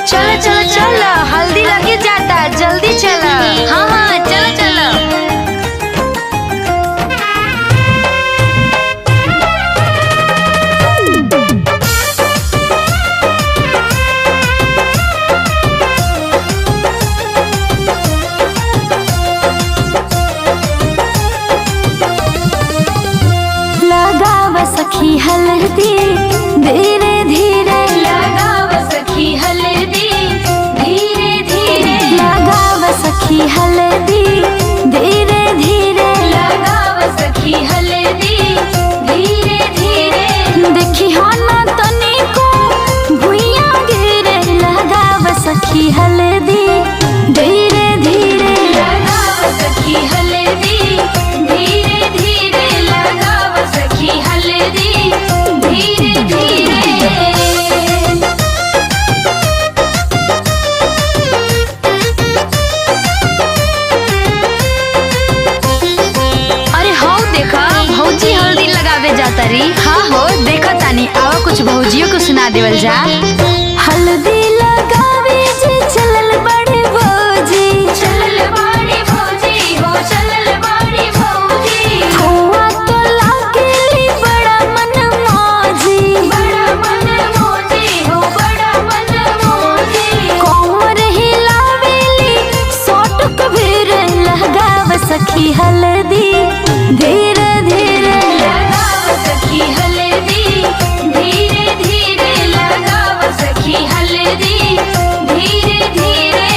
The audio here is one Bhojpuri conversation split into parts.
चलो चलो चलो, हल्दी लगे जाता, जल्दी चलो। हाँ हाँ चलो चलो। लगाव सखी हल्दी धीरे धीरे, लगाव सखी हल्दी धीरे धीरे, लगाव सखी हल्दी धीरे धीरे, लगाव सखी हल्दी धीरे धीरे। देखी हो ना तनिको भुइया गिरे, लगाव सखी हल्दी धीरे धीरे, लगाव सखी हल्दी धीरे धीरे, लगाव सखी हल्दी धीरे धीरे। अरे हो देखा भौजी हल्दी लगावे जाता री। हाँ हो देखा तानी, आवा कुछ भौजियों को सुना देवल जा। हल्दी लगावे जे चलल बड़े भौजी, चलल बाड़ी भौजी हो, चलल बाड़ी भौजी। हुआ तो लागेली बड़ा मन मौजी, बड़ा मन मौजी हो, बड़ा मन मौजी। कोमर हिलावेली सोटक भीर, लगाव सखी हल्दी धीरे धीरे, लगाव सखी हल्दी धीरे धीरे, लगाव सखी हल्दी धीरे धीरे।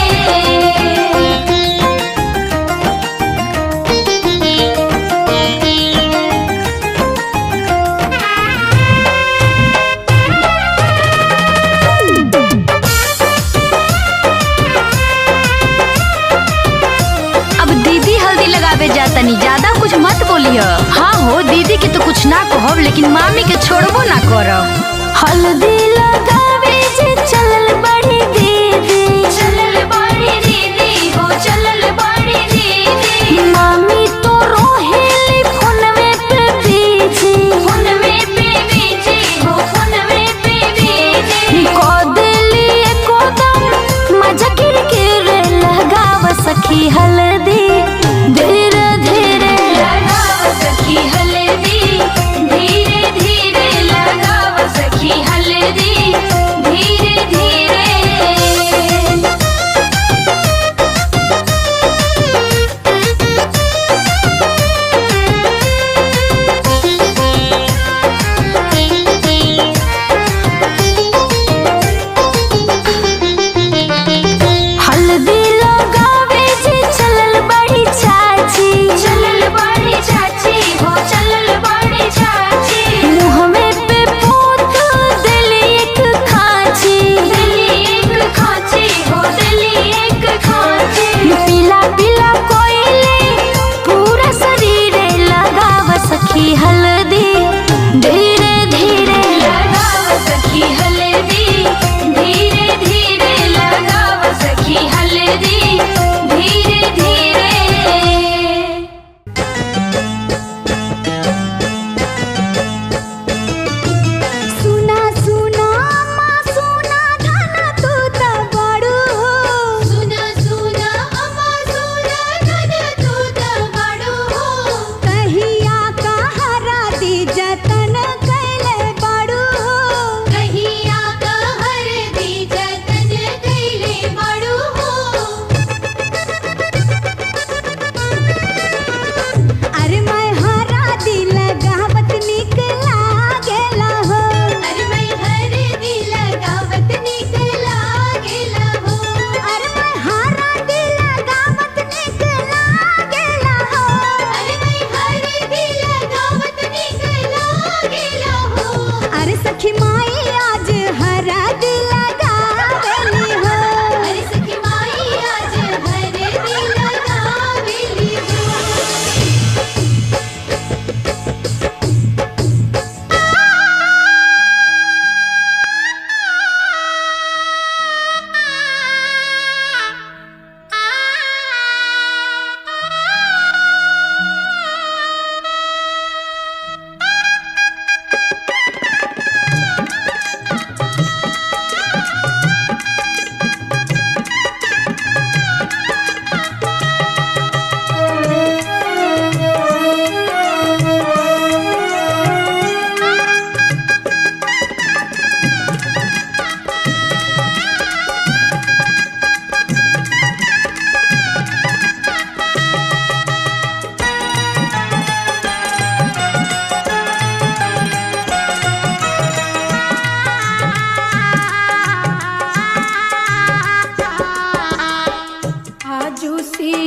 अब दीदी हल्दी लगावे जातनी, ज्यादा कुछ मत बोलिए। हाँ हो दीदी के तो कुछ ना कहब, लेकिन मामी के छोड़बो ना करब। हल्दी लगावे जे चलल बड़ी दीदी, चलल बाड़ी दीदी हो, चलल बाड़ी दीदी। मामी तो रोहेली फोनवे पे बीजी, फोनवे पे बीजी हो, फोनवे पे बीजी। कोदली एको दम मजा गिर गिर, लगाव सखी हल्दी धीरे धीरे, लगाव सखी हल्दी धीरे धीरे, लगाव सखी हल्दी धीरे धीरे। हल्दी लगावे जे चलल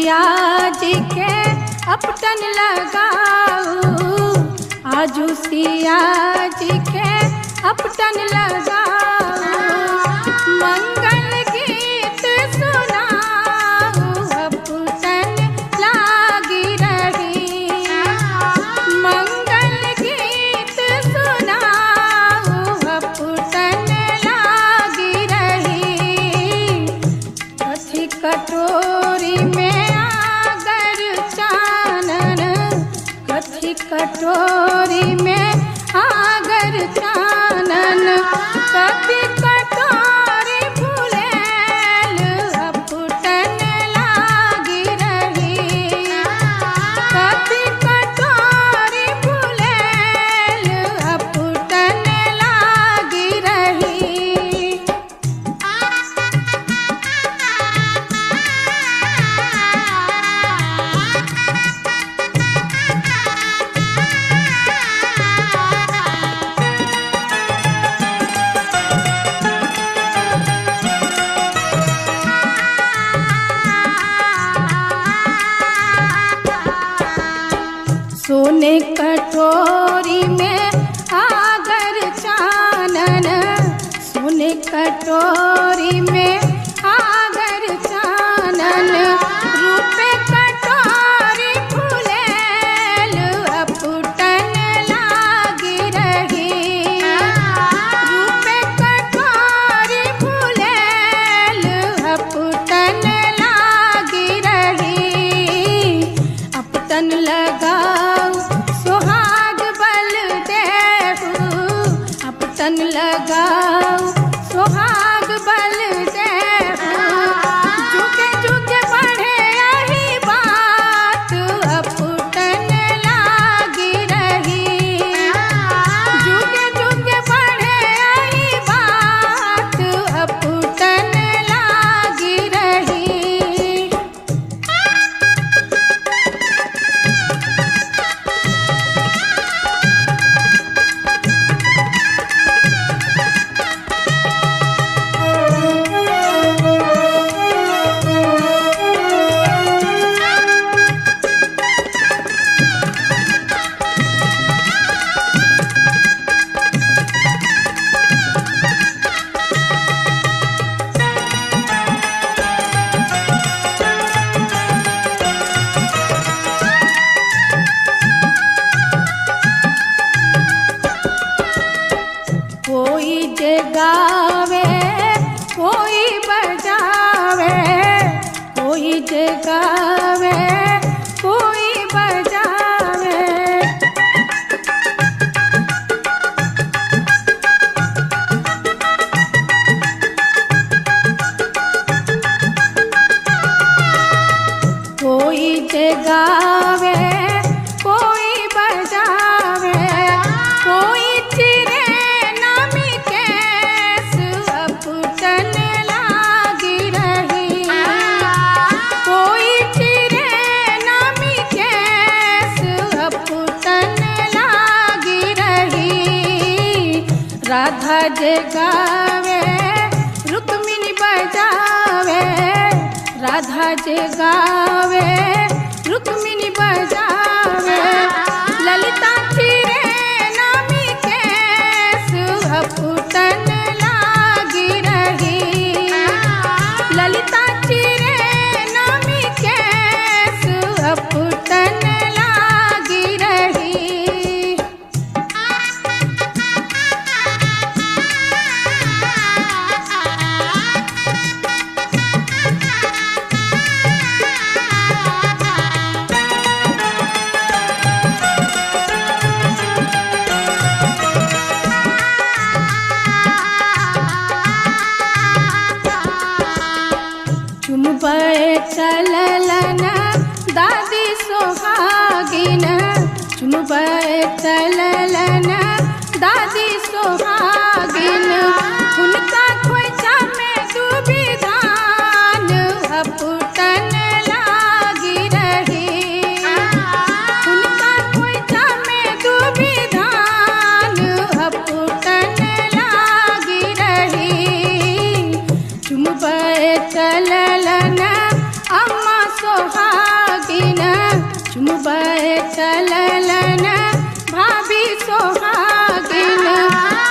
सिया जी के अपटन लगाऊ, आजू सिया जी के अपटन लगाऊ। मंगल गीत सुनाऊ, अपटन लागी रही। मंगल गीत सुनाऊ, अपटन लागी रही। कथी कटोरी में आगर चानन, कथी कटोरी में आगर चानन। कथी कटोरी फुलेल, अपटन लागी रही। कथी कटोरी फुलेल, अपटन लागी रही। सोने कटोरी में आगर चानन, सोने कटोरी में आगर चानन। रूपे कटोरी फुलेल, अपटन लागी रही। रूपे कटोरी फुलेल, अपटन लागी रही। अपटन लगाऊ सुहाग बल देहु, अपटन लगाऊ सुहाग बल देहु। जुगे जुगे बढ़े यही बात, अपटन लागी रही। जुगे जुगे बढ़े यही बात, अपटन लागी रही। कोई जे गावे, कोई बजावे। कोई जे गावे, कोई बजावे। कोई जे गावे, कोई बजावे। कोई चिरे नामी केस, अपटन लागी रही। कोई चिरे नामी केस, अपटन लागी रही। राधा जे गावे, रुक्मिणी बजावे। राधा जे गावे, रुक्मिणी बजावे। ललिता चिरे नामी केस, अपटन लागी रही। ललिता चिरे नामी केस, अपटन लागी रही। चललन दादी सोहागिन, चुमबै चललन दादी सोहागिन। उनका खोइचा में डूबी धान, अपटन लागी रही। उनका खोइचा में डूबी धान, अपटन लागी रही। चुमबै चललन अम्मा सोहा चललन भाभी सोहागिन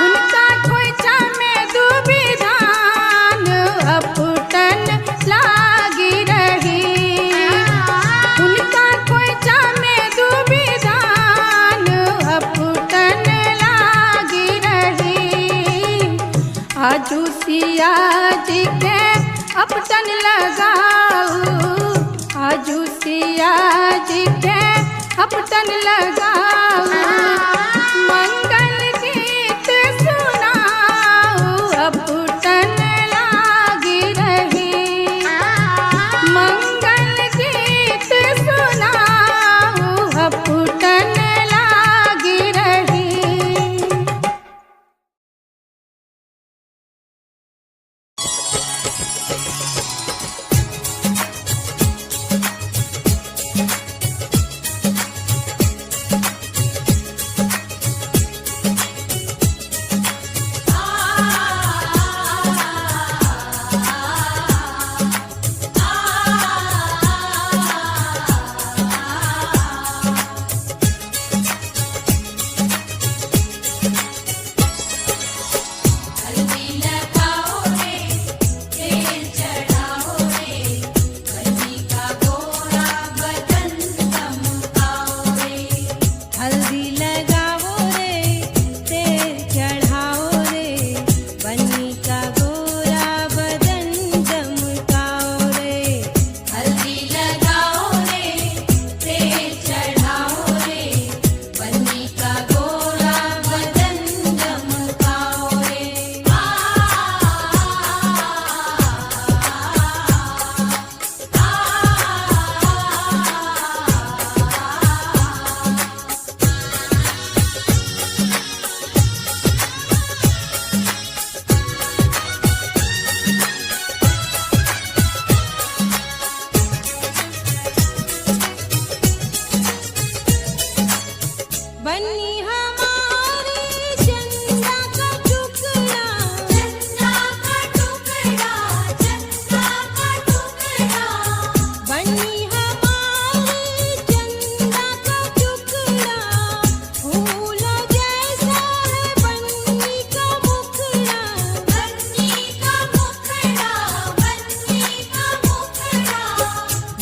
उनका खोइचा में डूबी धान अपुटन लागी रही उनका खोइचा में डूबी धान अपुटन लागी रही आजू सिया जी के अपटन लगाऊ आजू सिया जी के अपटन लगाओ मंगल गीत सुनाओ अपटन लागी रही मंगल गीत सुनाओ अपटन लागी रही।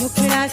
मुखड़ा